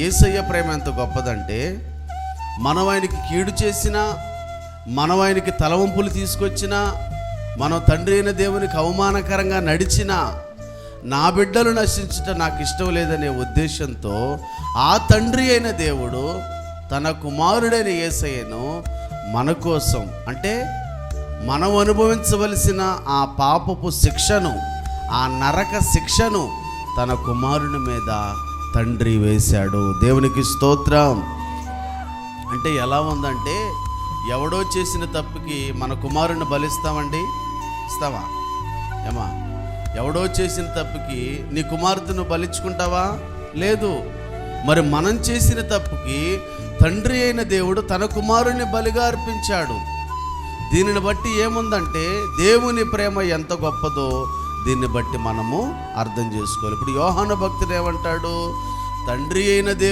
యేసయ్య ప్రేమ ఎంత గొప్పదంటే, మనం ఆయనకి కీడు చేసినా, మనం ఆయనకి తలవంపులు తీసుకొచ్చినా, మనం తండ్రి అయిన దేవునికి అవమానకరంగా నడిచినా, నా బిడ్డలు నశించటం నాకు ఇష్టం లేదనే ఉద్దేశంతో ఆ తండ్రి అయిన దేవుడు తన కుమారుడైన యేసయ్యను మన కోసం, అంటే మనం అనుభవించవలసిన ఆ పాపపు శిక్షను, ఆ నరక శిక్షను తన కుమారుని మీద తండ్రి వేశాడు. దేవునికి స్తోత్రం. అంటే ఎలా ఉందంటే, ఎవడో చేసిన తప్పుకి మన కుమారుని బలిస్తామండి? ఇస్తావా? ఏమా, ఎవడో చేసిన తప్పుకి నీ కుమార్తెను బలించుకుంటావా? లేదు. మరి మనం చేసిన తప్పుకి తండ్రి అయిన దేవుడు తన కుమారుని బలిగా అర్పించాడు. దీనిని బట్టి ఏముందంటే, దేవుని ప్రేమ ఎంత గొప్పదో దీన్ని బట్టి మనము అర్థం చేసుకోవాలి. ఇప్పుడు యోహాను భక్తుడు ఏమంటాడు? తండ్రి అయిన దేవుడు